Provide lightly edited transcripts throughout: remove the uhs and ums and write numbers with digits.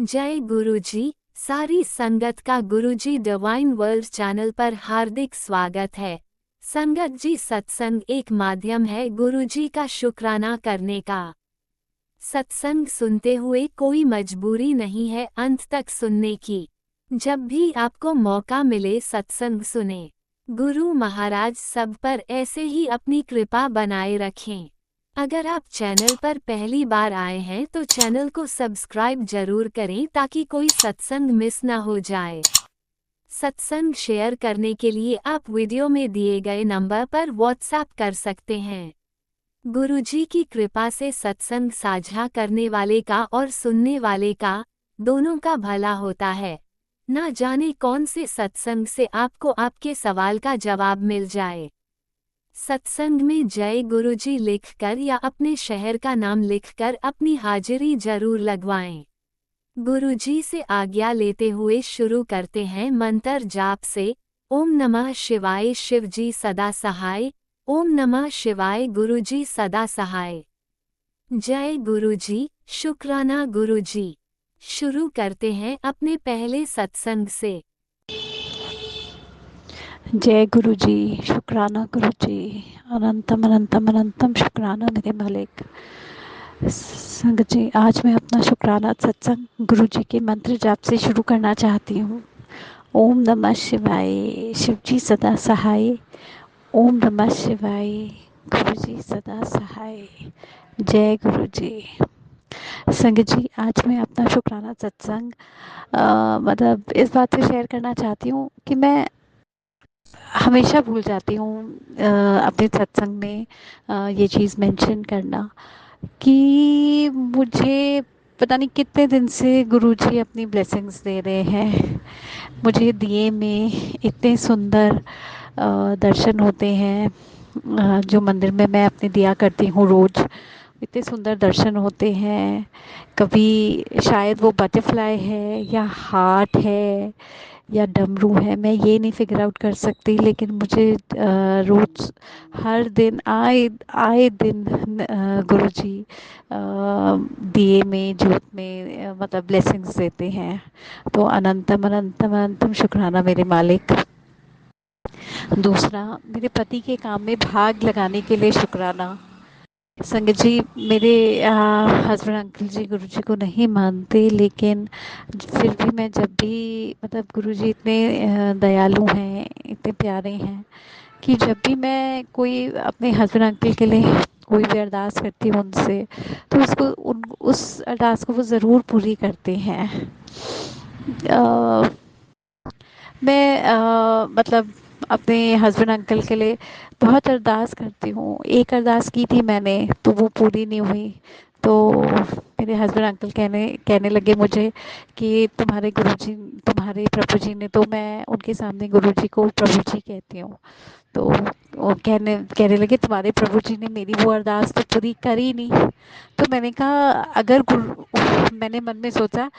जय गुरुजी। सारी संगत का गुरुजी डिवाइन वर्ल्ड चैनल पर हार्दिक स्वागत है। संगत जी, सत्संग एक माध्यम है गुरुजी का शुक्राना करने का। सत्संग सुनते हुए कोई मजबूरी नहीं है अंत तक सुनने की। जब भी आपको मौका मिले सत्संग सुने। गुरु महाराज सब पर ऐसे ही अपनी कृपा बनाए रखें। अगर आप चैनल पर पहली बार आए हैं तो चैनल को सब्सक्राइब जरूर करें ताकि कोई सत्संग मिस ना हो जाए। सत्संग शेयर करने के लिए आप वीडियो में दिए गए नंबर पर व्हाट्सएप कर सकते हैं। गुरुजी की कृपा से सत्संग साझा करने वाले का और सुनने वाले का दोनों का भला होता है। ना जाने कौन से सत्संग से आपको आपके सवाल का जवाब मिल जाए। सत्संग में जय गुरुजी लिखकर या अपने शहर का नाम लिखकर अपनी हाजिरी जरूर लगवाएं। गुरुजी से आज्ञा लेते हुए शुरू करते हैं मंत्र जाप से। ओम नमः शिवाय, शिवजी सदा सहाय। ओम नमः शिवाय, गुरुजी सदा सहाय। जय गुरुजी, शुक्राना गुरुजी। शुरू करते हैं अपने पहले सत्संग से। जय गुरु जी, शुक्राना गुरु जी। अनंतम अनंतम अनंतम शुक्राना मेरे मालिक। संगत जी, आज मैं अपना शुक्राना सत्संग गुरु जी के मंत्र जाप से शुरू करना चाहती हूँ। ओम नमः शिवाय, शिव जी सदा सहाय। ओम नमः शिवाय, गुरु जी सदा सहाय। जय गुरु जी। संगत जी, आज मैं अपना शुक्राना सत्संग मतलब इस बात से शेयर करना चाहती हूँ कि मैं हमेशा भूल जाती हूँ अपने सत्संग में ये चीज़ मेंशन करना कि मुझे पता नहीं कितने दिन से गुरुजी अपनी ब्लेसिंग्स दे रहे हैं। मुझे दिए में इतने सुंदर दर्शन होते हैं। जो मंदिर में मैं अपने दिया करती हूँ रोज़, इतने सुंदर दर्शन होते हैं। कभी शायद वो बटरफ्लाई है या हार्ट है या डमरू है, मैं ये नहीं फिगर आउट कर सकती, लेकिन मुझे रोज हर दिन आए आए दिन गुरुजी दिए में जोत में मतलब ब्लेसिंग्स देते हैं। तो अनंतम अनंतम अनंतम शुक्राना मेरे मालिक। दूसरा, मेरे पति के काम में भाग लगाने के लिए शुक्राना। संगत जी, मेरे हस्बैंड अंकल जी गुरुजी को नहीं मानते, लेकिन फिर भी मैं जब भी मतलब गुरुजी इतने दयालु हैं, इतने प्यारे हैं कि जब भी मैं कोई अपने हस्बैंड अंकल के लिए कोई भी अरदास करती हूँ उनसे, तो उसको उस अरदास को वो ज़रूर पूरी करते हैं। अ, मैं मतलब अपने हस्बैंड अंकल के लिए बहुत अरदास करती हूँ। एक अरदास की थी मैंने, तो वो पूरी नहीं हुई। तो मेरे हस्बैंड अंकल कहने कहने लगे मुझे कि तुम्हारे प्रभु जी ने, तो मैं उनके सामने गुरु जी को प्रभु जी कहती हूँ। तो वो कहने कहने लगे तुम्हारे प्रभु जी ने मेरी वो अरदास तो पूरी करी नहीं। तो मैंने कहा, अगर गुरु मैंने मन में सोचा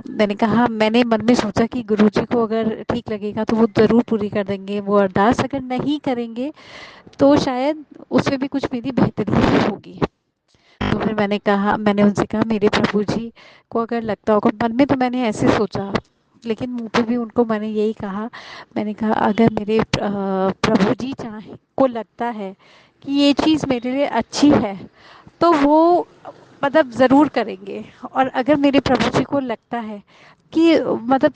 मैंने मन में सोचा कि गुरुजी को अगर ठीक लगेगा तो वो ज़रूर पूरी कर देंगे वो अरदास। अगर नहीं करेंगे तो शायद उसमें भी कुछ मेरी बेहतरी ही होगी। तो फिर मैंने उनसे कहा, मेरे प्रभु जी को अगर लगता होगा, मन में तो मैंने ऐसे सोचा, लेकिन मुंह पे भी उनको मैंने यही कहा। मैंने कहा, अगर मेरे प्रभु जी चाहे को लगता है कि ये चीज़ मेरे लिए अच्छी है तो वो मतलब ज़रूर करेंगे। और अगर मेरे प्रभु जी को लगता है कि मतलब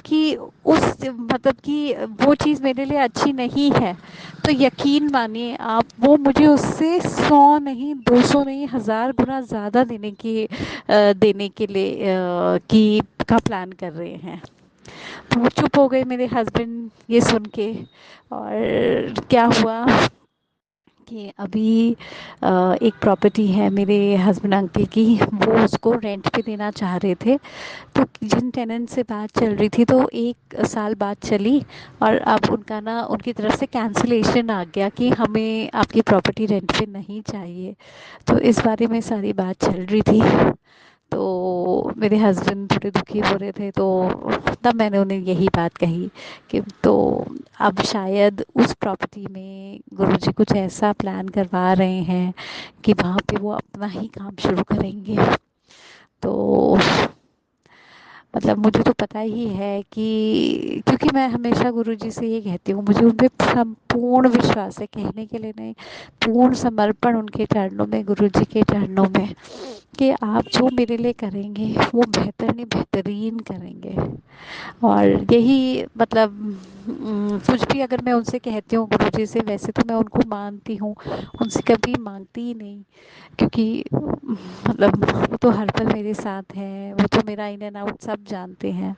कि वो चीज़ मेरे लिए अच्छी नहीं है, तो यकीन मानिए आप, वो मुझे उससे 100 नहीं, 200 नहीं, 1000 गुना ज़्यादा देने के लिए का प्लान कर रहे हैं। तो वो चुप हो गए मेरे हस्बैंड ये सुन के। और क्या हुआ कि अभी एक प्रॉपर्टी है मेरे हस्बैंड अंकल की, वो उसको रेंट पे देना चाह रहे थे। तो जिन टेनेंट से बात चल रही थी, तो 1 साल बात चली और अब उनकी तरफ से कैंसिलेशन आ गया कि हमें आपकी प्रॉपर्टी रेंट पे नहीं चाहिए। तो इस बारे में सारी बात चल रही थी। तो मेरे हस्बैंड थोड़े दुखी हो रहे थे, तो तब मैंने उन्हें यही बात कही कि तो अब शायद उस प्रॉपर्टी में गुरुजी कुछ ऐसा प्लान करवा रहे हैं कि वहाँ पे वो अपना ही काम शुरू करेंगे। तो मतलब मुझे तो पता ही है कि क्योंकि मैं हमेशा गुरुजी से ये कहती हूँ, मुझे उन पे संपूर्ण विश्वास है, कहने के लिए नहीं, पूर्ण समर्पण उनके चरणों में, गुरुजी के चरणों में, कि आप जो मेरे लिए करेंगे वो बेहतर नहीं बेहतरीन करेंगे। और यही मतलब कुछ भी अगर मैं उनसे कहती हूँ गुरुजी से, वैसे तो मैं उनको मानती हूँ, उनसे कभी मांगती ही नहीं, क्योंकि मतलब वो तो हर पल मेरे साथ हैं, वो तो मेरा इन एंड आउट सब जानते हैं,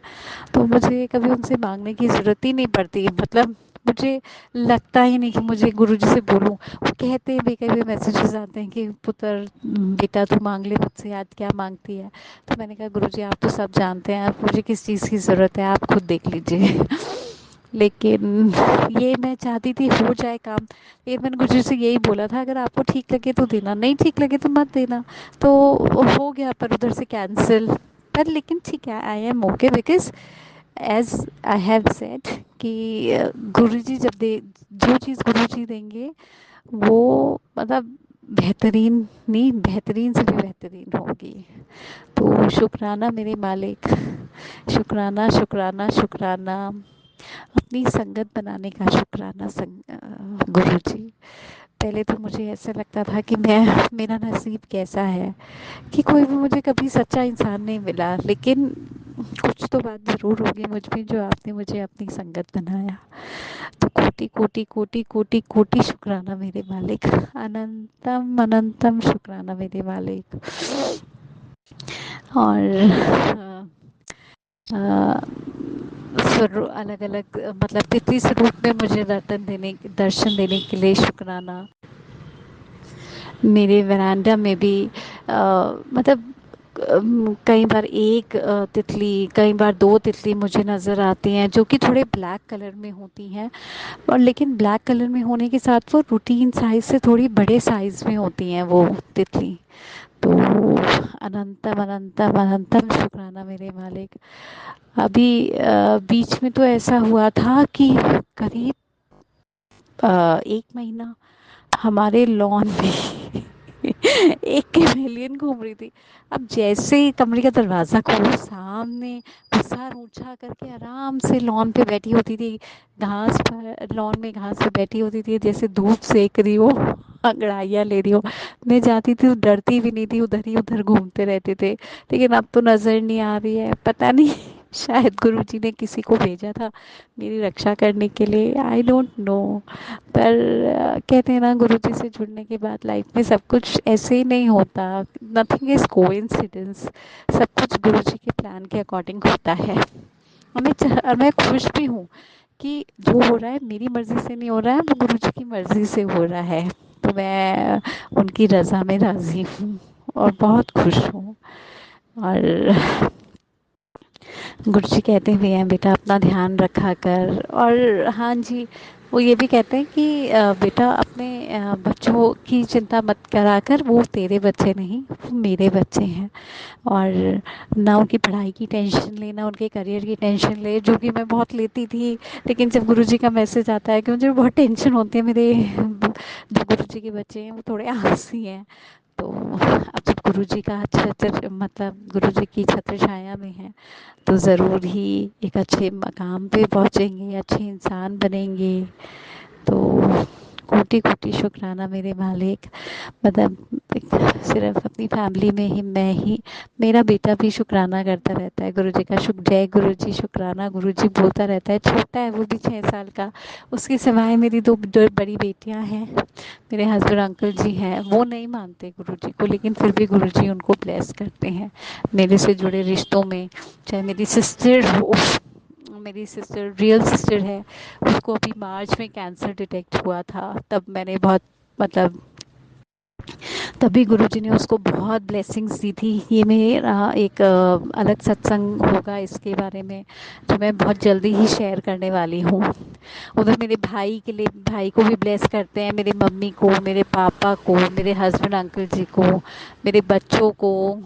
तो मुझे कभी उनसे मांगने की ज़रूरत ही नहीं पड़ती। मतलब मुझे लगता ही नहीं कि मुझे गुरुजी से बोलूं। वो कहते हैं भी, कई बार मैसेजेस आते हैं कि पुत्र बेटा तू मांग ले मुझसे, आज क्या मांगती है। तो मैंने कहा गुरुजी आप तो सब जानते हैं, आप मुझे किस चीज़ की ज़रूरत है आप खुद देख लीजिए। लेकिन ये मैं चाहती थी हो जाए काम। ये मैंने गुरुजी से यही बोला था, अगर आपको ठीक लगे तो देना, नहीं ठीक लगे तो मत देना। तो हो गया पर उधर से कैंसिल। पर लेकिन ठीक है, I am okay, because as I have said कि गुरुजी जब दे, जो चीज़ गुरुजी देंगे वो मतलब बेहतरीन नहीं, बेहतरीन से भी बेहतरीन होगी। तो शुक्राना मेरे मालिक, शुक्राना शुक्राना शुक्राना, अपनी संगत बनाने का शुक्राना गुरुजी। पहले तो मुझे ऐसा लगता था कि मैं, मेरा नसीब कैसा है कि कोई भी मुझे कभी सच्चा इंसान नहीं मिला, लेकिन कुछ तो बात ज़रूर होगी मुझ में जो आपने मुझे अपनी संगत बनाया। तो कोटि कोटि कोटि कोटि कोटि शुक्राना मेरे मालिक, अनंतम अनंतम शुक्राना मेरे मालिक। और स्वरूप अलग अलग मतलब तिथि स्वरूप में मुझे दर्शन देने के लिए शुक्राना। मेरे वरांडा में भी मतलब कई बार एक तितली, कई बार दो तितली मुझे नज़र आती हैं जो कि थोड़े ब्लैक कलर में होती हैं, और लेकिन ब्लैक कलर में होने के साथ वो रूटीन साइज़ से थोड़ी बड़े साइज़ में होती हैं वो तितली। तो अनंतम अनंतम अनंतम शुक्राना मेरे मालिक। अभी बीच में तो ऐसा हुआ था कि करीब 1 महीना हमारे लॉन में एक कैमेलियन घूम रही थी। अब जैसे ही कमरे का दरवाज़ा खोलो, सामने पसार ऊंचा करके आराम से लॉन पे बैठी होती थी, घास पर, लॉन में घास पे बैठी होती थी, जैसे धूप सेक रही हो, अंगड़ाइयाँ ले रही हो। मैं जाती थी तो डरती भी नहीं थी, उधर ही उधर घूमते रहते थे। लेकिन अब तो नज़र नहीं आ रही है, पता नहीं शायद गुरुजी ने किसी को भेजा था मेरी रक्षा करने के लिए, आई डोंट नो। पर कहते हैं ना, गुरुजी से जुड़ने के बाद लाइफ में सब कुछ ऐसे ही नहीं होता, नथिंग इज कोइंसिडेंस, सब कुछ गुरुजी के प्लान के अकॉर्डिंग होता है। और मैं खुश भी हूँ कि जो हो रहा है मेरी मर्ज़ी से नहीं हो रहा है, वो गुरुजी की मर्ज़ी से हो रहा है। तो मैं उनकी रज़ा में राज़ी हूँ और बहुत खुश हूँ। और गुरुजी कहते भी हैं बेटा अपना ध्यान रखा कर। और हाँ जी, वो ये भी कहते हैं कि बेटा अपने बच्चों की चिंता मत करा कर, वो तेरे बच्चे नहीं, वो मेरे बच्चे हैं। और ना उनकी पढ़ाई की टेंशन ले, ना उनके करियर की टेंशन ले, जो कि मैं बहुत लेती थी। लेकिन जब गुरुजी का मैसेज आता है कि मुझे बहुत टेंशन होती है, मेरे जो गुरुजी के बच्चे हैं वो थोड़े आलसी हैं, तो अब जब गुरुजी का छत्र मतलब गुरुजी की छत्र छाया में है, तो ज़रूर ही एक अच्छे मकाम पे पहुँचेंगे, अच्छे इंसान बनेंगे। तो कोटि कोटि शुक्राना मेरे मालिक। मतलब सिर्फ अपनी फैमिली में ही मैं ही, मेरा बेटा भी शुक्राना करता रहता है गुरुजी का, जय गुरुजी, शुक्राना गुरुजी बोलता रहता है। छोटा है वो भी 6 साल का। उसके सिवाय मेरी दो बड़ी बेटियां हैं, मेरे हस्बैंड अंकल जी हैं, वो नहीं मानते गुरुजी को, लेकिन फिर भी गुरुजी उनको ब्लेस करते हैं मेरे से जुड़े रिश्तों में। चाहे मेरी सिस्टर हो, मेरी सिस्टर रियल सिस्टर है, उसको अभी मार्च में कैंसर डिटेक्ट हुआ था, तब मैंने बहुत मतलब तभी गुरुजी ने उसको बहुत ब्लेसिंग्स दी थी। ये मेरा एक अलग सत्संग होगा इसके बारे में, जो मैं बहुत जल्दी ही शेयर करने वाली हूँ। उधर मेरे भाई के लिए, भाई को भी ब्लेस करते हैं, मेरे मम्मी को, मेरे पापा को, मेरे हस्बैंड अंकल जी को, मेरे बच्चों को,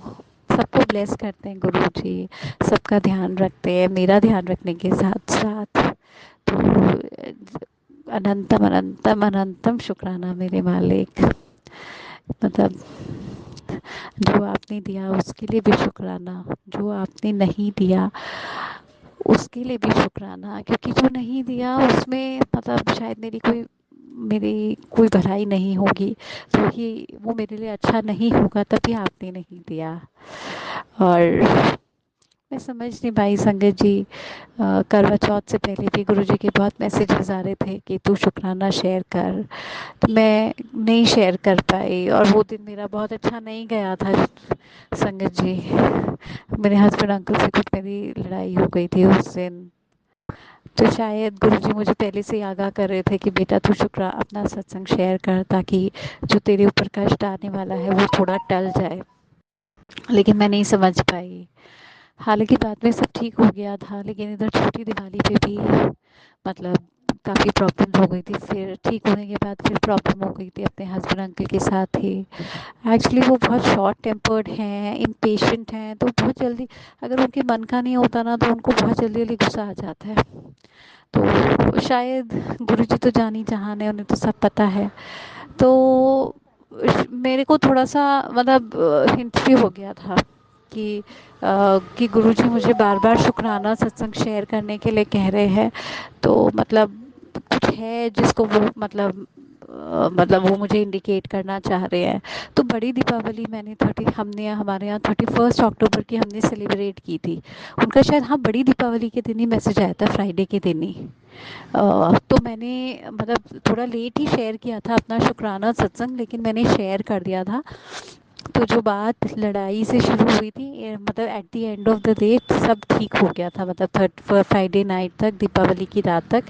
सबको ब्लेस करते हैं गुरुजी। सबका ध्यान रखते हैं, मेरा ध्यान रखने के साथ साथ। तो अनंतम अनंतम अनंतम शुक्राना मेरे मालिक। मतलब जो आपने दिया उसके लिए भी शुक्राना, जो आपने नहीं दिया उसके लिए भी शुक्राना, क्योंकि जो नहीं दिया उसमें मतलब शायद मेरी कोई भलाई नहीं होगी, तो ही वो मेरे लिए अच्छा नहीं होगा, तभी आपने नहीं दिया। और मैं समझ नहीं पाई संगत जी, करवा चौथ से पहले भी गुरुजी के बहुत मैसेजेस आ रहे थे कि तू शुक्राना शेयर कर, तो मैं नहीं शेयर कर पाई, और वो दिन मेरा बहुत अच्छा नहीं गया था संगत जी। मेरे हस्बैंड अंकल से कुछ मेरी लड़ाई हो गई थी उस दिन, तो शायद गुरुजी मुझे पहले से ही आगाह कर रहे थे कि बेटा तू अपना सत्संग शेयर कर, ताकि जो तेरे ऊपर कष्ट आने वाला है वो थोड़ा टल जाए, लेकिन मैं नहीं समझ पाई। हालाँकि बाद में सब ठीक हो गया था, लेकिन इधर छोटी दिवाली पे भी मतलब काफ़ी प्रॉब्लम्स हो गई थी। फिर ठीक होने के बाद फिर प्रॉब्लम हो गई थी अपने हस्बैंड अंकल के साथ ही। एक्चुअली वो बहुत शॉर्ट टेम्पर्ड हैं, इम्पेशेंट हैं, तो बहुत जल्दी अगर उनके मन का नहीं होता ना, तो उनको बहुत जल्दी-जल्दी गुस्सा आ जाता है। तो शायद गुरुजी तो जान ही जहान है, उन्हें तो सब पता है। तो मेरे को थोड़ा-सा मतलब हिंट भी हो गया था कि गुरुजी मुझे बार-बार शुक्राना सत्संग शेयर करने के लिए कह रहे हैं, तो मतलब कुछ है जिसको वो मतलब वो मुझे इंडिकेट करना चाह रहे हैं। तो बड़ी दीपावली हमने हमारे यहाँ 31 अक्टूबर की हमने सेलिब्रेट की थी। उनका शायद हाँ बड़ी दीपावली के दिन ही मैसेज आया था, फ्राइडे के दिन ही। तो मैंने मतलब थोड़ा लेट ही शेयर किया था अपना शुक्राना सत्संग, लेकिन मैंने शेयर कर दिया था। तो जो बात लड़ाई से शुरू हुई थी, मतलब at the end of the day सब ठीक हो गया था, मतलब फ्राइडे नाइट तक, दीपावली की रात तक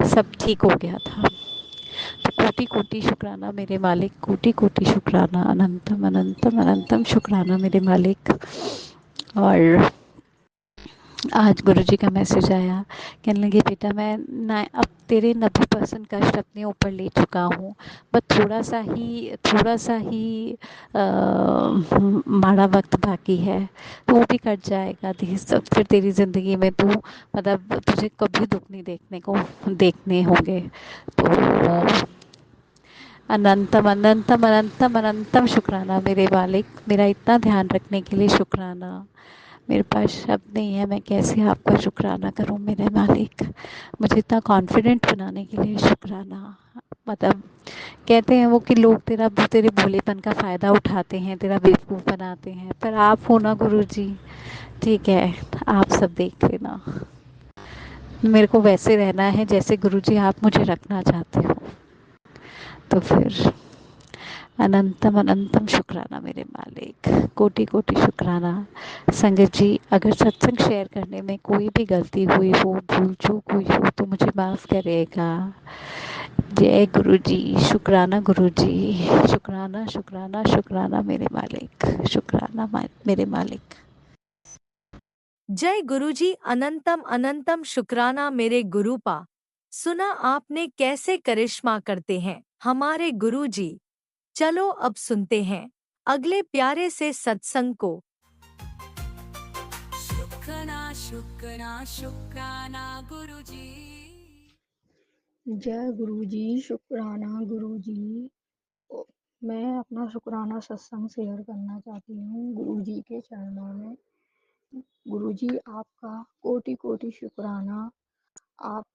सब ठीक हो गया था। तो कोटि कोटि शुक्राना मेरे मालिक, कोटि कोटि शुक्राना, अनंतम अनंतम अनंतम शुक्राना मेरे मालिक। और आज गुरुजी का मैसेज आया, कहने लगे बेटा मैं ना अब तेरे 90% कष्ट अपने ऊपर ले चुका हूँ, बस थोड़ा सा ही माड़ा वक्त बाकी है, तो वो भी कट जाएगा। सब फिर तेरी ज़िंदगी में तू मतलब तुझे कभी दुख नहीं देखने होंगे। तो अनंतम अनंतम अनंतम अनंतम शुक्राना मेरे मालिक, मेरा इतना ध्यान रखने के लिए शुक्राना। मेरे पास शब्द नहीं है, मैं कैसे आपका शुक्राना करूं मेरे मालिक। मुझे इतना कॉन्फिडेंट बनाने के लिए शुक्राना। मतलब कहते हैं वो कि लोग तेरे भोलेपन का फ़ायदा उठाते हैं, तेरा बेवकूफ़ बनाते हैं, पर आप हो ना गुरुजी, ठीक है, आप सब देख लेना। मेरे को वैसे रहना है जैसे गुरुजी आप मुझे रखना चाहते हो। तो फिर अनंतम अनंतम शुक्राना मेरे मालिक, कोटि कोटि शुक्राना। संगत जी, अगर सत्संग शेयर करने में कोई भी गलती हुई हो, भूल चूक हुई हो, तो मुझे माफ़ करिएगा। जय गुरु जी, शुक्राना गुरु जी, शुक्राना शुक्राना शुक्राना मेरे मालिक, शुक्राना मेरे मालिक। जय गुरुजी, अनंतम अनंतम शुक्राना मेरे गुरुपा। सुना आपने कैसे करिश्मा करते हैं हमारे गुरुजी। चलो अब सुनते हैं अगले प्यारे से सत्संग को। शुक्राना शुक्राना शुक्राना गुरुजी। जय गुरु जी, शुक्राना गुरु जी। मैं अपना शुक्राना सत्संग शेयर करना चाहती हूँ गुरु जी के चरणों में। गुरु जी आपका कोटि कोटि शुक्राना। आप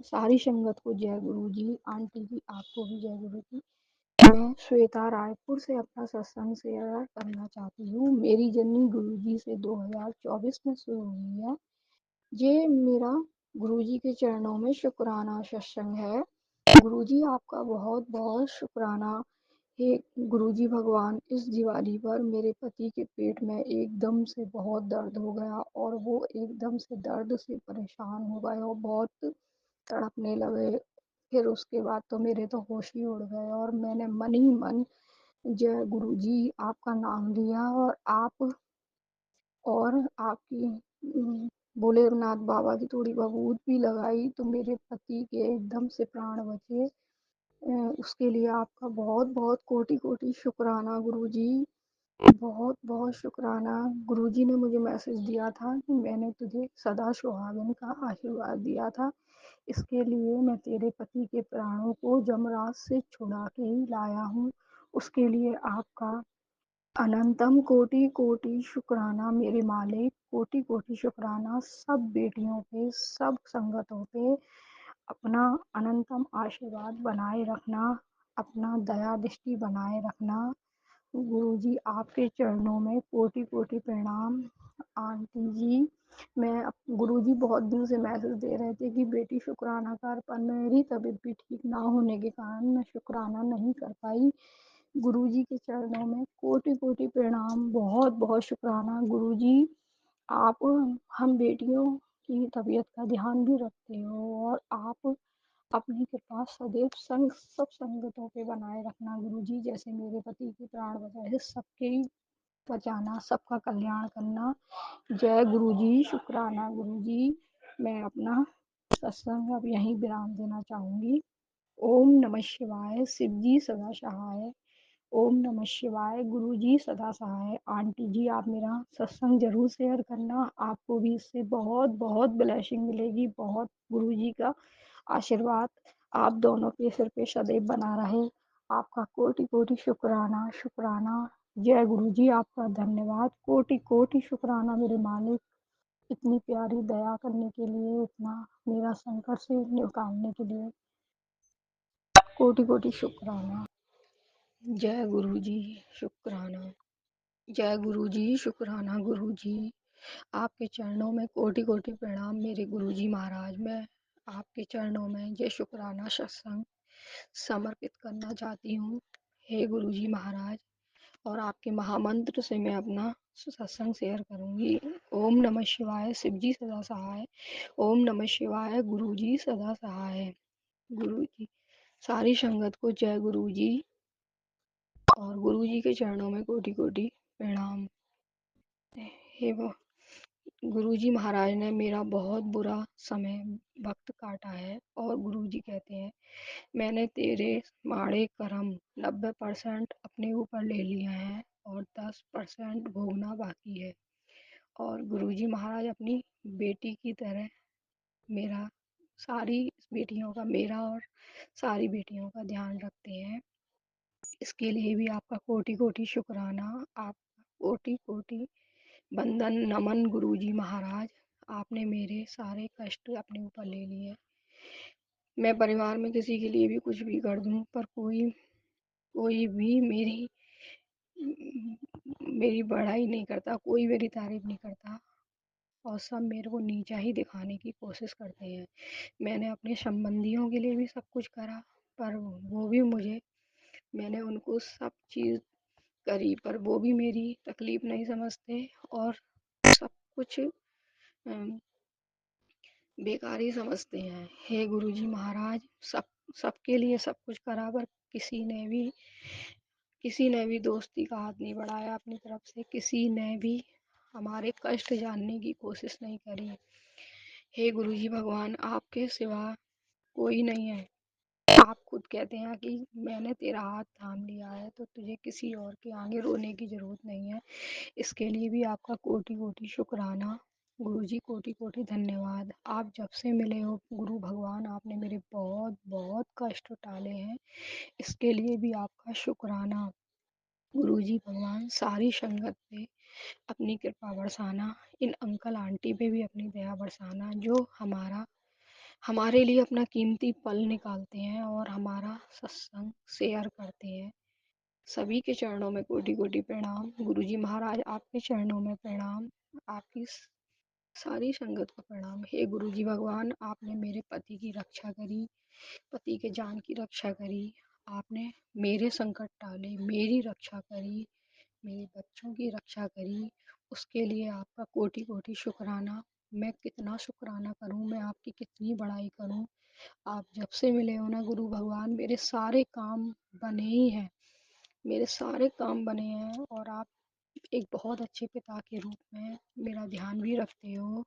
सारी संगत को जय गुरु जी। आंटी जी आपको भी जय गुरु जी। मैं श्वेता रायपुर से अपना सत्संग शेयर करना चाहती हूँ। मेरी जर्नी गुरु जी से 2024 में शुरू हुई है। ये मेरा गुरुजी के चरणों में शुक्राना सत्संग है। गुरुजी आपका बहुत बहुत शुक्राना। हे गुरुजी भगवान, इस दिवाली पर मेरे पति के पेट में एकदम से बहुत दर्द हो गया और वो एकदम से दर्द से परेशान हो गए और बहुत तड़पने लगे। फिर उसके बाद तो मेरे तो होश ही उड़ गए और मैंने मन ही मन जय गुरुजी आपका नाम लिया और आपकी भोलेनाथ बाबा की थोड़ी बहुत भी लगाई तो मेरे पति के एकदम से प्राण बचे। उसके लिए आपका बहुत बहुत कोटि कोटि शुक्राना गुरुजी। बहुत बहुत शुक्राना। गुरुजी ने मुझे मैसेज दिया था कि मैंने तुझे सदा सुहागन का आशीर्वाद दिया था, इसके लिए मैं तेरे पति के प्राणों को जमराज से छुड़ा के ही लाया हूँ। उसके लिए आपका अनंतम कोटि कोटि शुक्राना मेरे मालिक, कोटि कोटि शुक्राना सब बेटियों पे, सब संगतों पे अपना अनंतम आशीर्वाद बनाए रखना, अपना दया दृष्टि बनाए रखना। गुरुजी आपके चरणों में कोटि कोटि प्रणाम। आंटी जी, गुरुजी बहुत दिन से मैसेज दे रहे थे कि बेटी शुक्राना कर, पर मेरी तबीयत भी ठीक ना होने के कारण मैं शुक्राना नहीं कर पाई। गुरुजी के चरणों में कोटि कोटि प्रणाम, बहुत बहुत शुक्राना। गुरुजी आप हम बेटियों की तबीयत का ध्यान भी रखते हो और आप अपनी कृपा सदैव सब संगतों पे बनाए रखना गुरुजी। जैसे मेरे पति की प्राण बचाए, सबके बचाना, सबका कल्याण करना। जय गुरुजी, शुक्राना गुरुजी। मैं अपना सत्संग अब यहीं विराम देना चाहूंगी। ओम नमः शिवाय। शिव जी सदा सहाय। ओम नमः शिवाय। गुरु जी सदा सहाय। आंटी जी आप मेरा सत्संग जरूर शेयर करना, आपको भी इससे बहुत बहुत ब्लेसिंग मिलेगी, बहुत गुरु जी का आशीर्वाद आप दोनों के सिर पे सदैव बना रहे। आपका कोटि कोटि शुक्राना शुक्राना। जय गुरु जी, आपका धन्यवाद, कोटि कोटि शुक्राना मेरे मालिक, इतनी प्यारी दया करने के लिए, इतना मेरा संकट से निकालने के लिए कोटि कोटि शुक्राना। जय गुरु जी, शुक्राना। जय गुरु जी, शुक्राना गुरु जी। आपके चरणों में कोटि कोटि प्रणाम मेरे गुरु जी महाराज। मैं आपके चरणों में जय शुक्राना सत्संग समर्पित करना चाहती हूँ, हे गुरु जी महाराज। और आपके महामंत्र से मैं अपना सत्संग शेयर करूंगी। ओम नमः शिवाय। शिव जी सदा सहाय। ओम नमः शिवाय। गुरु जी सदा सहाय। गुरु जी सारी संगत को जय गुरु जी, और गुरु जी के चरणों में कोटि कोटि प्रणाम। हे गुरु जी महाराज ने मेरा बहुत बुरा समय वक्त काटा है, और गुरु जी कहते हैं मैंने तेरे माड़े कर्म 90% अपने ऊपर ले लिया है और 10% भोगना बाकी है। और गुरु जी महाराज अपनी बेटी की तरह मेरा सारी बेटियों का, मेरा और सारी बेटियों का ध्यान रखते हैं। इसके लिए भी आपका कोटि कोटि शुक्राना, आपका कोटि कोटि वंदन नमन गुरुजी महाराज। आपने मेरे सारे कष्ट अपने ऊपर ले लिए। मैं परिवार में किसी के लिए भी कुछ भी कर दूं, पर कोई कोई भी मेरी बड़ाई नहीं करता, कोई मेरी तारीफ नहीं करता, और सब मेरे को नीचा ही दिखाने की कोशिश करते हैं। मैंने अपने संबंधियों के लिए भी सब कुछ करा, पर वो भी मुझे मैंने उनको सब चीज़ करी, पर वो भी मेरी तकलीफ नहीं समझते और सब कुछ बेकार ही समझते हैं। हे गुरुजी महाराज, सब सबके लिए सब कुछ करा, पर किसी ने भी दोस्ती का हाथ नहीं बढ़ाया अपनी तरफ से, किसी ने भी हमारे कष्ट जानने की कोशिश नहीं करी। हे गुरुजी भगवान, आपके सिवा कोई नहीं है। आप खुद कहते हैं कि मैंने तेरा हाथ थाम लिया है, तो तुझे किसी और के आगे रोने की जरूरत नहीं है। इसके लिए भी आपका कोटि कोटि शुक्राना गुरुजी, कोटि कोटि धन्यवाद। आप जब से मिले हो गुरु भगवान, आपने मेरे बहुत बहुत कष्ट टाले हैं, इसके लिए भी आपका शुक्राना। गुरुजी भगवान सारी संगत पे अपनी कृपा बरसाना, इन अंकल आंटी पे भी अपनी दया बरसाना, जो हमारे लिए अपना कीमती पल निकालते हैं और हमारा सत्संग शेयर करते हैं। सभी के चरणों में कोटि कोटि प्रणाम। गुरुजी महाराज आपके चरणों में प्रणाम। आपकी सारी संगत को प्रणाम। हे गुरुजी भगवान, आपने मेरे पति की रक्षा करी, पति के जान की रक्षा करी, आपने मेरे संकट टाले, मेरी रक्षा करी, मेरे बच्चों की रक्षा करी, उसके लिए आपका कोटि कोटि शुक्राना। मैं कितना शुक्राना करूं, मैं आपकी कितनी बड़ाई करूं। आप जब से मिले हो ना गुरु भगवान, मेरे सारे काम बने ही हैं, मेरे सारे काम बने हैं, और आप एक बहुत अच्छे पिता के रूप में मेरा ध्यान भी रखते हो।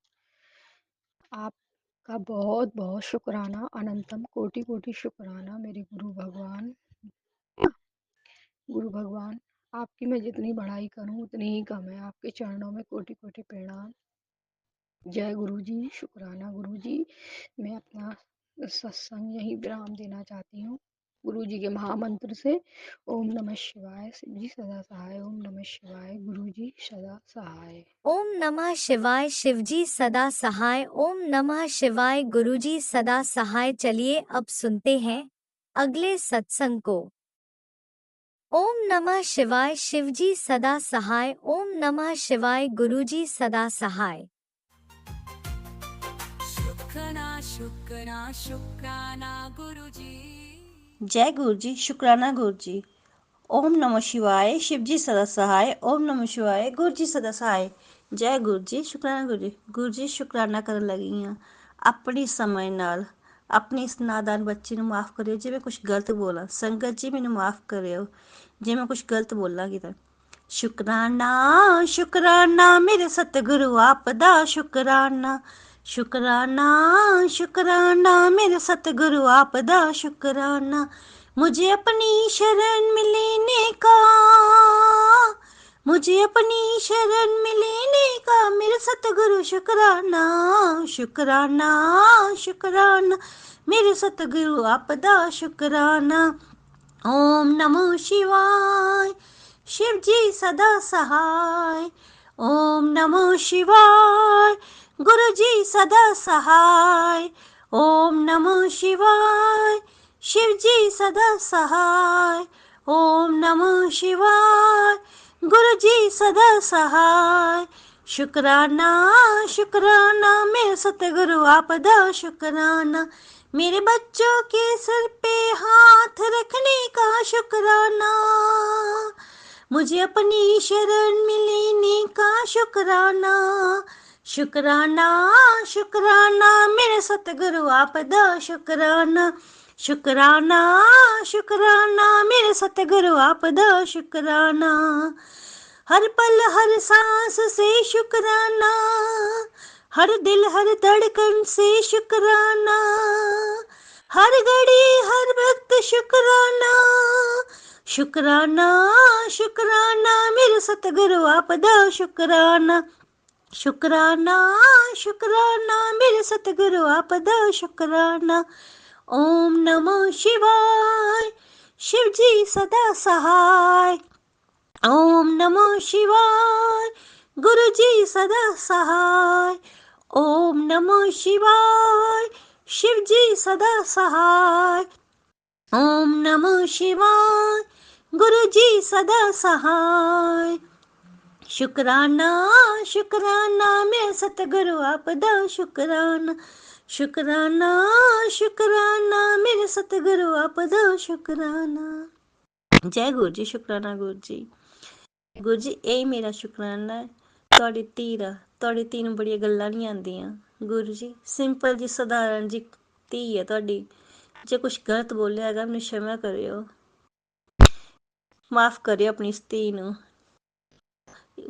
आपका बहुत बहुत शुक्राना, अनंतम कोटि कोटि शुक्राना मेरे गुरु भगवान। गुरु भगवान, आपकी मैं जितनी बड़ाई करूं उतनी ही कम है। आपके चरणों में कोटि कोटि प्रणाम। जय गुरु जी, शुक्राना गुरु जी। मैं अपना सत्संग यहीं विराम देना चाहती हूँ। गुरु जी के महामंत्र से। ओम नमः शिवाय, शिव जी सदा सहाय। ओम नमः शिवाय, गुरु जी सदा सहाय। ओम नमः शिवाय, शिवजी सदा सहाय। ओम नमः शिवाय, गुरुजी सदा सहाय। चलिए अब सुनते हैं अगले सत्संग को। ओम नमः शिवाय, शिवजी सदा सहाय। ओम नमः शिवाय, गुरुजी सदा सहाय। शुक्राना शुक्राना गुरुजी। जय गुरु जी, शुक्राना गुरु जी। ओम नमः शिवाय, शिव जी सदा सहाय। ओम नमः शिवाय, गुरु जी सदा सहाय। जय गुरु जी, शुक्राना गुरु जी। गुरु जी ਸ਼ੁਕਰਾਨਾ ਕਰਨ ਲੱਗੀ ਹਾਂ ਆਪਣੀ ਸਮਝ ਨਾਲ। ਆਪਣੀ ਇਸ ਨਾਦਾਨ ਬੱਚੀ ਨੂੰ ਮਾਫ ਕਰਿਓ ਜੇ ਮੈਂ ਕੁਝ ਗਲਤ ਬੋਲਾਂ। ਸੰਗਤ ਜੀ ਮੈਨੂੰ ਮਾਫ ਕਰਿਓ ਜੇ ਮੈਂ ਕੁਝ ਗਲਤ ਬੋਲਾਂਗੀ ਤਾਂ। ਸ਼ੁਕਰਾਨਾ ਸ਼ੁਕਰਾਨਾ ਮੇਰੇ ਸਤਿਗੁਰੂ ਆਪ ਦਾ ਸ਼ੁਕਰਾਨਾ। शुक्राना शुक्राना मेरे सतगुरु आपदा शुक्राना। मुझे अपनी शरण मिलने का, मुझे अपनी शरण मिलने का मेरे सतगुरु शुक्राना। शुक्राना शुक्राना मेरे सतगुरु आपदा शुक्राना। ओम नमो शिवाय, शिव जी सदा सहाय। ओम नमो शिवाय, गुरु जी सदा सहाय। ओम नमो शिवाय, शिव जी सदा सहाय। ओम नमो शिवाय, गुरु जी सदा सहाय। शुक्राना शुक्राना मेरे सतगुरु आपदा शुक्राना। मेरे बच्चों के सर पे हाथ रखने का शुक्राना। मुझे अपनी शरण मिलने का शुक्राना। शुक्राना शुक्राना मेरे सतगुरु आपदा शुक्राना। शुक्राना शुक्राना मेरे सतगुरु आपदा शुक्राना। हर पल हर सांस से शुक्राना, हर दिल हर धड़कन से शुक्राना, हर घड़ी हर वक्त शुक्राना। शुक्राना शुक्राना मेरे सतगुरु आपदा शुक्राना। शुक्राना शुक्राना मेरे सतगुरु आपदा शुक्राना। ओम नमो शिवाय, शिव जी सदा सहाय। ओम नमो शिवाय, गुरु जी सदा सहाय। ओम नमो शिवाय, शिव जी सदा सहाय। ओम नमो शिवाय, गुरु जी सदा सहाय। शुक्राना शुक्राना मेरे सतगुरु आपदा शुक्राना। शुक्राना शुक्राना मेरे सतगुरु आपदा शुक्राना। जय गुरु जी, शुक्राना गुरु जी। गुरु जी ਇਹ ਮੇਰਾ ਸ਼ੁਕਰਾਨਾ ਹੈ ਤੁਹਾਡੀ ਧੀ ਦਾ। ਤੁਹਾਡੀ ਧੀ ਨੂੰ ਬੜੀਆਂ ਗੱਲਾਂ ਨਹੀਂ ਆਉਂਦੀਆਂ ਗੁਰੂ ਜੀ। ਸਿੰਪਲ ਜੀ ਸਧਾਰਨ ਜੀ ਧੀ ਹੈ ਤੁਹਾਡੀ। ਜੇ ਕੁਝ ਗਲਤ ਬੋਲਿਆ ਹੈਗਾ ਮੈਨੂੰ क्षमा ਕਰਿਓ, ਮਾਫ ਕਰਿਓ ਆਪਣੀ ਇਸ ਧੀ ਨੂੰ।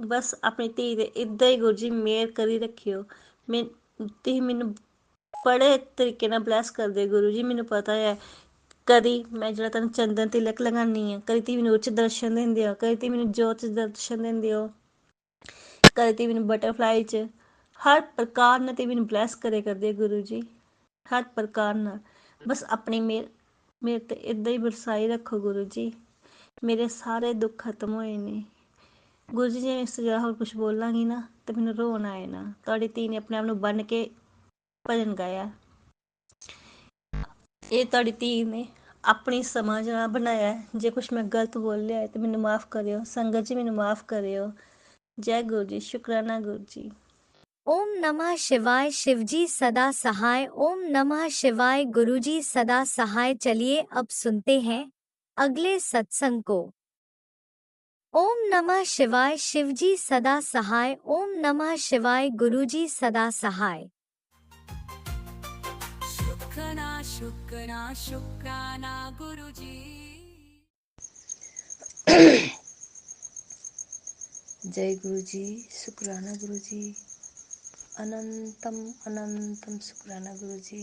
ਬਸ ਆਪਣੀ ਧੀ ਦੇ ਇੱਦਾਂ ਹੀ ਗੁਰੂ ਜੀ ਮਿਹਰ ਕਰੀ ਰੱਖਿਓ। ਤੁਸੀਂ ਮੈਨੂੰ ਬੜੇ ਤਰੀਕੇ ਨਾਲ ਬਲੈਸ ਕਰਦੇ ਗੁਰੂ ਜੀ। ਮੈਨੂੰ ਪਤਾ ਹੈ ਕਦੀ ਮੈਂ ਜਿਹੜਾ ਤੁਹਾਨੂੰ ਚੰਦਨ ਤਿਲਕ ਲਗਾਉਂਦੀ ਹਾਂ, ਕਦੀ ਤੁਸੀਂ ਮੈਨੂੰ ਉਹ 'ਚ ਦਰਸ਼ਨ ਦਿੰਦੇ ਹੋ, ਕਦੀ ਤੁਸੀਂ ਮੈਨੂੰ ਜੋਤ 'ਚ ਦਰਸ਼ਨ ਦਿੰਦੇ ਹੋ, ਕਦੀ ਤੁਸੀਂ ਮੈਨੂੰ ਬਟਰਫਲਾਈ 'ਚ। ਹਰ ਪ੍ਰਕਾਰ ਨਾਲ ਤੁਸੀਂ ਮੈਨੂੰ ਬਲੈਸ ਕਰੇ ਕਰਦੇ ਗੁਰੂ ਜੀ, ਹਰ ਪ੍ਰਕਾਰ ਨਾਲ। ਬਸ ਆਪਣੀ ਮੇਰੇ ਤੇ ਇੱਦਾਂ ਹੀ ਬਰਸਾਈ ਰੱਖੋ ਗੁਰੂ ਜੀ। ਮੇਰੇ ਸਾਰੇ ਦੁੱਖ ਖਤਮ ਹੋਏ ਨੇ ਗੁਰੂ ਜੀ। ਜੇ ਇਸ ਤੋਂ ਜ਼ਿਆਦਾ ਹੋਰ ਕੁਛ ਬੋਲਾਂਗੀ ਨਾ ਤਾਂ ਮੈਨੂੰ ਰੋਣ ਆਏ ਨਾ। ਤੁਹਾਡੀ ਧੀ ਨੇ ਆਪਣੇ ਆਪ ਨੂੰ ਬੰਨ੍ਹ ਕੇ ਭਜਨ ਗਾਇਆ। ਇਹ ਤੁਹਾਡੀ ਧੀ ਨੇ ਆਪਣੀ ਸਮਝ ਨਾਲ ਬਣਾਇਆ। ਜੇ ਕੁਛ ਮੈਂ ਗਲਤ ਬੋਲਿਆ ਹੈ ਤਾਂ ਮੈਨੂੰ ਮਾਫ ਕਰਿਓ। ਸੰਗਤ ਜੀ ਮੈਨੂੰ ਮਾਫ ਕਰਿਓ। जय गुरु जी, शुक्राना गुरु जी। ओम नमः शिवाय, शिवजी सदा सहाय। ओम नमः शिवाय, गुरुजी सदा सहाय। चलिए अब सुनते हैं अगले सत्संग को। ओम नमः शिवाय, शिवजी सदा सहाय। ओम नमः शिवाय, गुरुजी सदा सहाय। शुक्राना शुक्राना गुरुजी। जय गुरु जी, शुक्राना गुरु जी। अनंतम अनंतम शुक्राना गुरु जी।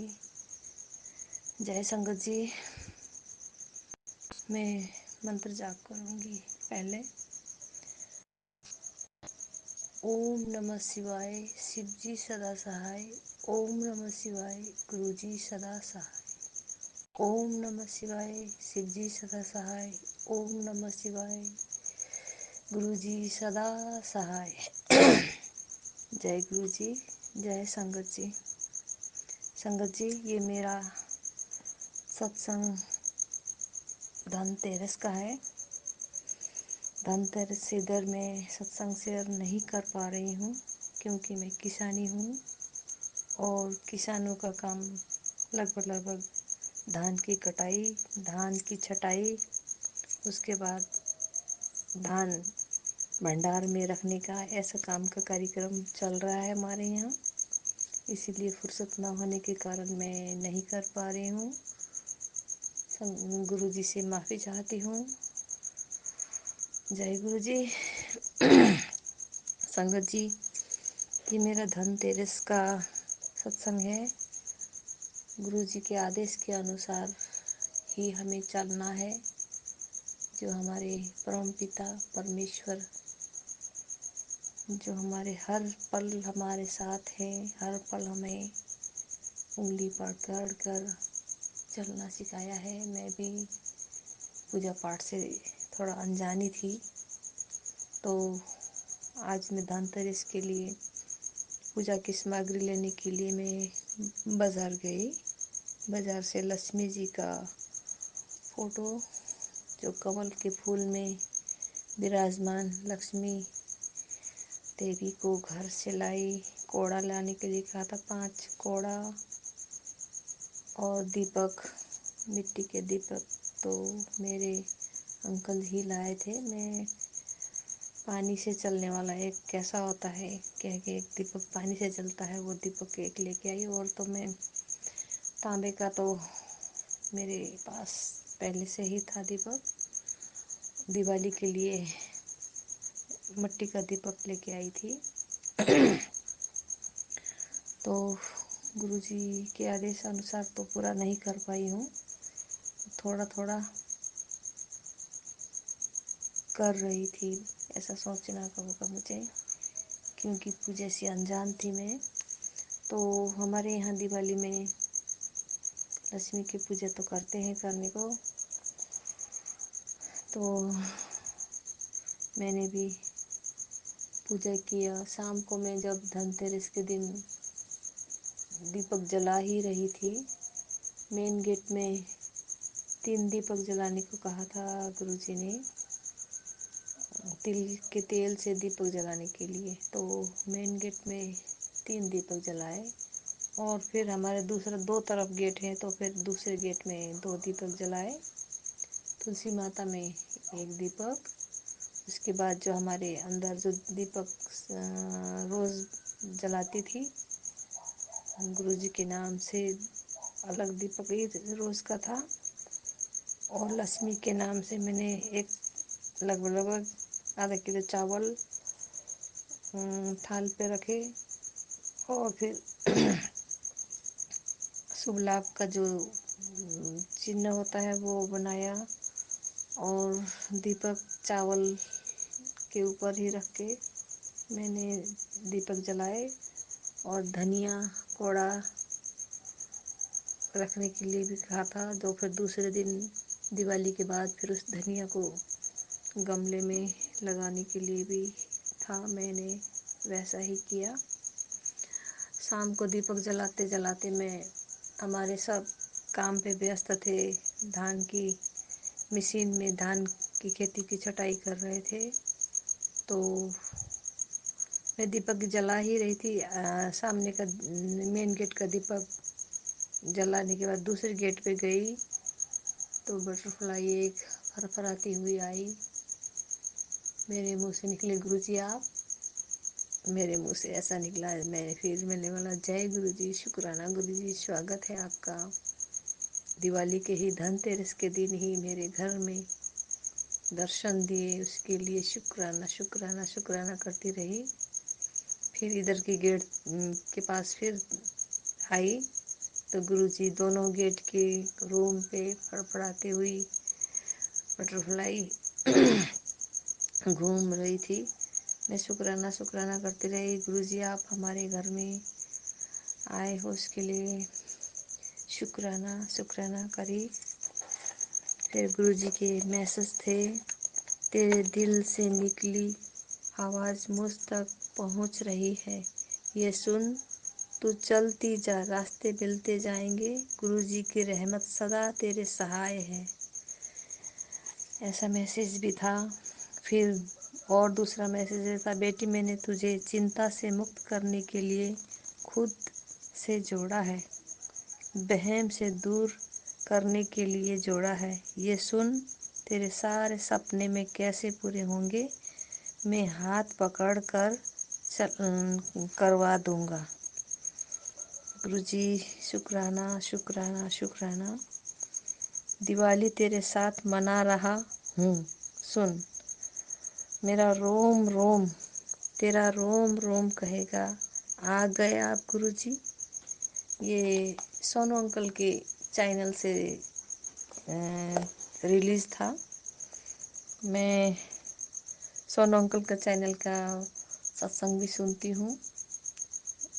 जय संगत जी। मैं मंत्र जाप करूंगी। पहले ओम नमः शिवाय, शिव जी सदा सहाय। ओम नमः शिवाय, गुरु जी सदा सहाय। ओम नमः शिवाय। शिव जी सदा सहाय। ओम नमः शिवाय। गुरु जी सदा सहाय। जय गुरु जी, जय संगत जी। संगत जी, ये मेरा सत्संग धनतेरस का है। धनतेरस से इधर मैं सत्संग शेयर नहीं कर पा रही हूँ क्योंकि मैं किसानी हूँ और किसानों का काम लगभग धान की कटाई, धान की छटाई, उसके बाद धान भंडार में रखने का, ऐसा काम का कार्यक्रम चल रहा है हमारे यहाँ। इसीलिए फुर्सत ना होने के कारण मैं नहीं कर पा रही हूँ। गुरु जी से माफ़ी चाहती हूँ। जय गुरु जी। संगत जी, ये मेरा धनतेरस का सत्संग है। गुरु जी के आदेश के अनुसार ही हमें चलना है। जो हमारे परम पिता परमेश्वर, जो हमारे हर पल हमारे साथ है, हर पल हमें उंगली पकड़ कर चलना सिखाया है। मैं भी पूजा पाठ से थोड़ा अनजानी थी, तो आज मैं धनतेरस के लिए पूजा की सामग्री लेने के लिए मैं बाज़ार गई। बाज़ार से लक्ष्मी जी का फोटो, जो कमल के फूल में विराजमान लक्ष्मी देवी को घर से लाई। कोड़ा लाने के लिए कहा था, 5 कोड़ा और दीपक, मिट्टी के दीपक तो मेरे अंकल ही लाए थे। मैं पानी से चलने वाला एक कैसा होता है कह के एक दीपक पानी से जलता है, वो दीपक एक लेके आई। और तो मैं तांबे का तो मेरे पास पहले से ही था दीपक। दिवाली के लिए मिट्टी का दीपक लेके आई थी। तो गुरुजी के आदेश अनुसार तो पूरा नहीं कर पाई हूँ, थोड़ा थोड़ा कर रही थी। ऐसा सोचना का होगा मुझे, क्योंकि पूजा से अनजान थी मैं। तो हमारे यहाँ दिवाली में लक्ष्मी की पूजा तो करते हैं करने को, तो मैंने भी पूजा किया। शाम को मैं जब धनतेरस के दिन दीपक जला ही रही थी, मेन गेट में 3 दीपक जलाने को कहा था गुरुजी ने, तिल के तेल से दीपक जलाने के लिए। तो मेन गेट में 3 दीपक जलाए और फिर हमारे दूसरा 2 तरफ गेट है, तो फिर दूसरे गेट में 2 दीपक जलाए। तुलसी माता में 1 दीपक, उसके बाद जो हमारे अंदर जो दीपक रोज़ जलाती थी गुरुजी के नाम से, अलग दीपक ही रोज़ का था। और लक्ष्मी के नाम से मैंने एक लगभग आधा किलो चावल थाल पे रखे और फिर शुभ लाभ का जो चिन्ह होता है वो बनाया और दीपक चावल के ऊपर ही रख के मैंने दीपक जलाए। और धनिया कोड़ा रखने के लिए भी कहा था, तो फिर दूसरे दिन दिवाली के बाद फिर उस धनिया को गमले में लगाने के लिए भी था। मैंने वैसा ही किया। शाम को दीपक जलाते जलाते मैं हमारे सब काम पे व्यस्त थे। धान की मशीन में धान की खेती की छटाई कर रहे थे, तो मैं दीपक जला ही रही थी। सामने का मेन गेट का दीपक जलाने के बाद दूसरे गेट पे गई तो बटरफ्लाई एक फरफराती हुई आई। मेरे मुंह से निकले, गुरुजी आप। मेरे मुंह से ऐसा निकला, मैंने बोला, जय गुरुजी, शुक्राना गुरुजी, स्वागत है आपका। दिवाली के ही धनतेरस के दिन ही मेरे घर में दर्शन दिए, उसके लिए शुक्राना शुक्राना शुक्राना करती रही। फिर इधर के गेट के पास फिर आई तो गुरुजी दोनों गेट के रूम पे फड़फड़ाती हुई बटरफ्लाई घूम रही थी। मैं शुक्राना शुक्राना करती रही, गुरुजी आप हमारे घर में आए हो उसके लिए शुक्राना शुक्राना करी। फिर गुरुजी के मैसेज थे, तेरे दिल से निकली आवाज़ मुझ तक पहुंच रही है, ये सुन, तू चलती जा, रास्ते मिलते जाएंगे, गुरुजी की रहमत सदा तेरे सहाय है। ऐसा मैसेज भी था। फिर और दूसरा मैसेज था, बेटी मैंने तुझे चिंता से मुक्त करने के लिए खुद से जोड़ा है, वहम से दूर करने के लिए जोड़ा है, ये सुन, तेरे सारे सपने में कैसे पूरे होंगे, मैं हाथ पकड़ कर करवा दूंगा। गुरुजी शुक्राना शुक्राना शुक्राना। दिवाली तेरे साथ मना रहा हूँ, सुन, मेरा रोम रोम तेरा रोम रोम कहेगा, आ गए आप गुरुजी। ये सोनू अंकल के चैनल से रिलीज था। मैं सोनू अंकल का चैनल का सत्संग भी सुनती हूँ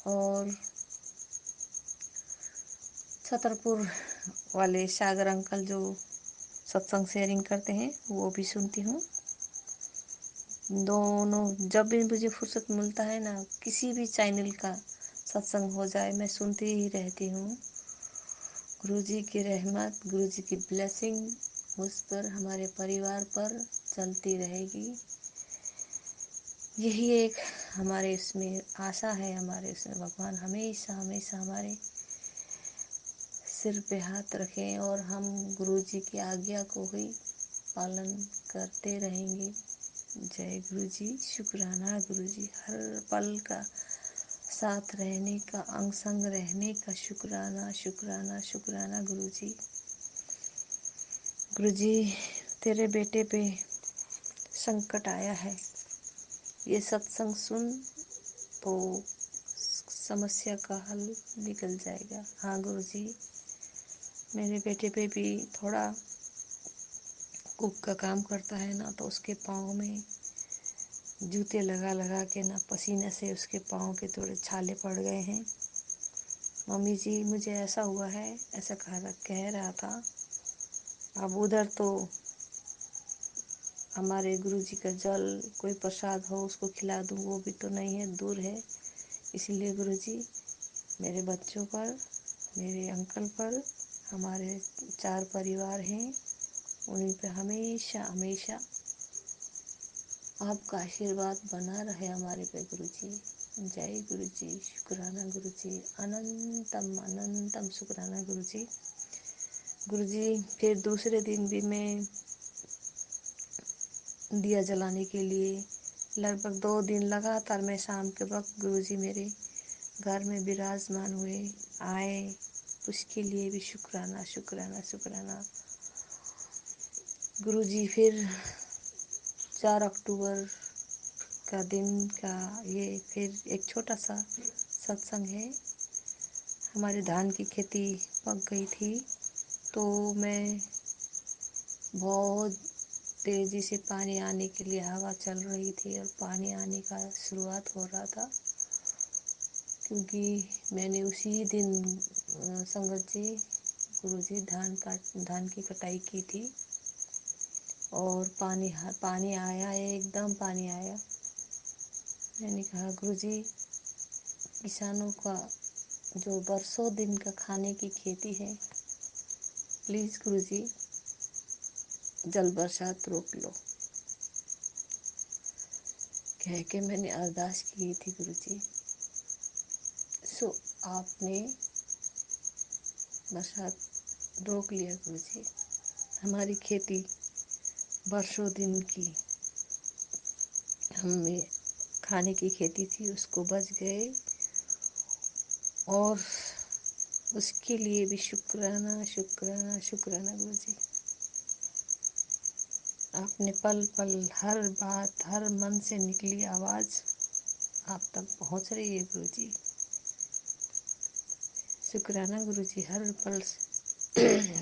और छतरपुर वाले सागर अंकल जो सत्संग शेयरिंग करते हैं वो भी सुनती हूँ। दोनों जब भी मुझे फुर्सत मिलता है ना, किसी भी चैनल का सत्संग हो जाए मैं सुनती ही रहती हूँ। गुरुजी की रहमत, गुरुजी की ब्लेसिंग मुझ पर, हमारे परिवार पर चलती रहेगी। यही एक हमारे इसमें आशा है, हमारे इसमें भगवान हमेशा हमेशा हमारे सिर पे हाथ रखें और हम गुरुजी की आज्ञा को ही पालन करते रहेंगे। जय गुरुजी। शुक्राना गुरुजी, हर पल का साथ रहने का, अंग संग रहने का शुक्राना शुक्राना शुक्राना गुरुजी। गुरुजी तेरे बेटे पे संकट आया है, ये सत्संग सुन तो समस्या का हल निकल जाएगा। हाँ गुरुजी, मेरे बेटे पे भी थोड़ा कुक का काम करता है ना, तो उसके पाँव में जूते लगा लगा के ना पसीने से उसके पाँव के थोड़े छाले पड़ गए हैं। मम्मी जी मुझे ऐसा हुआ है, ऐसा कह रहा था। अब उधर तो हमारे गुरुजी का जल कोई प्रसाद हो उसको खिला दूँ, वो भी तो नहीं है, दूर है। इसलिए गुरुजी मेरे बच्चों पर, मेरे अंकल पर, हमारे 4 परिवार हैं, उन्हीं पे हमेशा हमेशा आपका आशीर्वाद बना रहे हमारे पे गुरुजी। जय गुरुजी। शुक्राना गुरुजी, अनंतम अनंतम शुक्राना गुरुजी। गुरुजी फिर दूसरे दिन भी मैं दिया जलाने के लिए लगभग 2 दिन लगातार मैं शाम के वक्त गुरुजी मेरे घर में विराजमान हुए, आए, उसके लिए भी शुक्राना शुक्राना शुक्राना गुरुजी। फिर 4 अक्टूबर का दिन का ये फिर एक छोटा सा सत्संग है। हमारे धान की खेती पक गई थी, तो मैं बहुत तेज़ी से पानी आने के लिए हवा चल रही थी और पानी आने का शुरुआत हो रहा था, क्योंकि मैंने उसी दिन संगत जी गुरुजी धान की कटाई की थी और पानी आया, एकदम पानी आया। मैंने कहा गुरुजी, किसानों का जो बरसों दिन का खाने की खेती है, प्लीज़ गुरुजी जल बरसात रोक लो, कह के मैंने अरदास की थी गुरुजी। सो आपने बरसात रोक लिया गुरुजी। हमारी खेती बरसों दिन की हमें खाने की खेती थी, उसको बच गए और उसके लिए भी शुक्राना शुक्राना शुक्राना गुरुजी। आपने पल पल हर बात, हर मन से निकली आवाज़ आप तक पहुंच रही है गुरुजी। शुक्राना गुरुजी, हर पल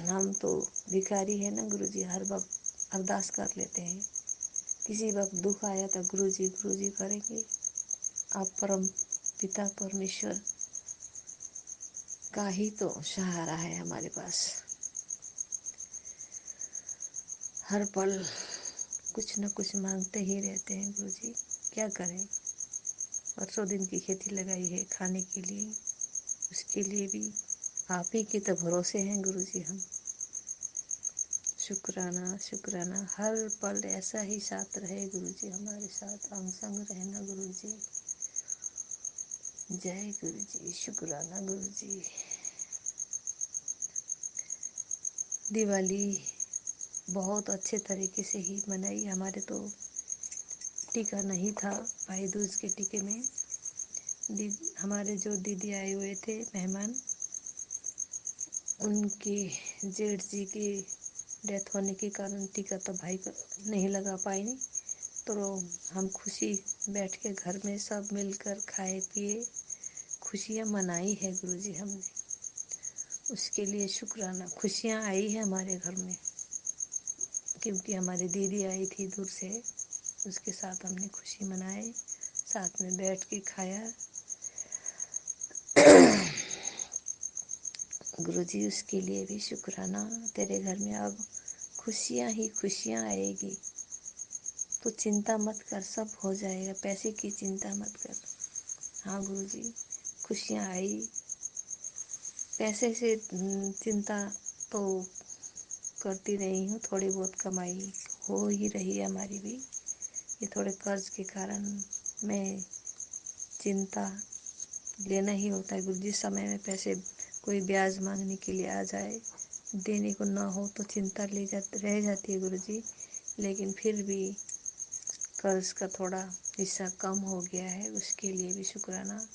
हम तो भिखारी है ना गुरुजी, हर वक्त अरदास कर लेते हैं, किसी वक्त दुख आया तो गुरुजी गुरुजी करेंगे। आप परम पिता परमेश्वर का ही तो सहारा है हमारे पास। हर पल कुछ न कुछ मांगते ही रहते हैं गुरुजी, क्या करें। परसों दिन की खेती लगाई है खाने के लिए, उसके लिए भी आप ही के तो भरोसे हैं गुरुजी हम। शुक्राना शुक्राना, हर पल ऐसा ही साथ रहे गुरुजी, हमारे साथ अंग संग रहना गुरुजी। जय गुरुजी, शुक्राना गुरुजी। दिवाली बहुत अच्छे तरीके से ही मनाई। हमारे तो टीका नहीं था, भाई दूज के टीके में हमारे जो दीदी आए हुए थे मेहमान, उनके जेठ जी की डेथ होने के कारण टीका तो भाई को नहीं लगा पाए। तो हम खुशी बैठ के घर में सब मिलकर खाए पिए खुशियाँ मनाई है गुरुजी हमने। उसके लिए शुक्राना। खुशियाँ आई है हमारे घर में क्योंकि हमारी दीदी आई थी दूर से, उसके साथ हमने खुशी मनाए, साथ में बैठ के खाया। गुरुजी उसके लिए भी शुक्राना। तेरे घर में अब खुशियाँ ही खुशियाँ आएगी, तो चिंता मत कर, सब हो जाएगा, पैसे की चिंता मत कर। हाँ गुरुजी, खुशियाँ आई। पैसे से चिंता तो करती रही हूँ, थोड़ी बहुत कमाई हो ही रही है हमारी भी। ये थोड़े कर्ज के कारण मैं चिंता लेना ही होता है गुरुजी। समय में पैसे कोई ब्याज मांगने के लिए आ जाए, देने को ना हो तो चिंता रह जाती है गुरुजी। लेकिन फिर भी कर्ज का थोड़ा हिस्सा कम हो गया है, उसके लिए भी शुक्राना।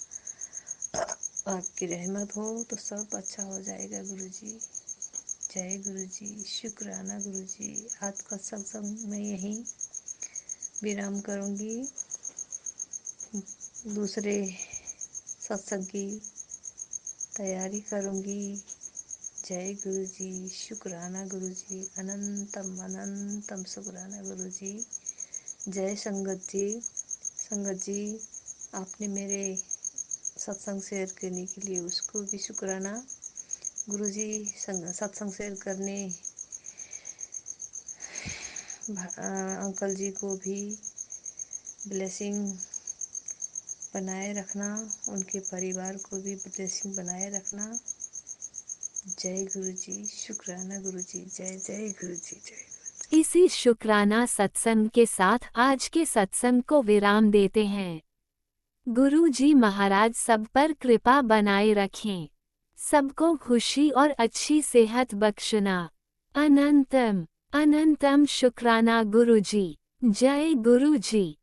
आपकी रहमत हो तो सब अच्छा हो जाएगा गुरुजी। जय गुरुजी, शुक्राना गुरुजी। आज का सत्संग मैं यहीं विराम करूंगी। दूसरे सत्संग की तैयारी करूंगी। जय गुरुजी, शुक्राना गुरुजी, अनंतम अनंतम शुक्राना गुरुजी। जय संगत जी। संगत जी, आपने मेरे सत्संग शेयर करने के लिए उसको भी शुक्राना। गुरुजी सत्संग शेयर करने अंकल जी को भी ब्लेसिंग बनाए रखना, उनके परिवार को भी ब्लेसिंग बनाए रखना। जय गुरुजी, शुक्राना गुरुजी। जय जय गुरुजी, जय। इसी शुक्राना सत्संग के साथ आज के सत्संग को विराम देते हैं। गुरु जी महाराज सब पर कृपा बनाए रखें, सबको खुशी और अच्छी सेहत बख्शना। अनंतम अनंतम शुक्राना गुरु जी। जय गुरु जी।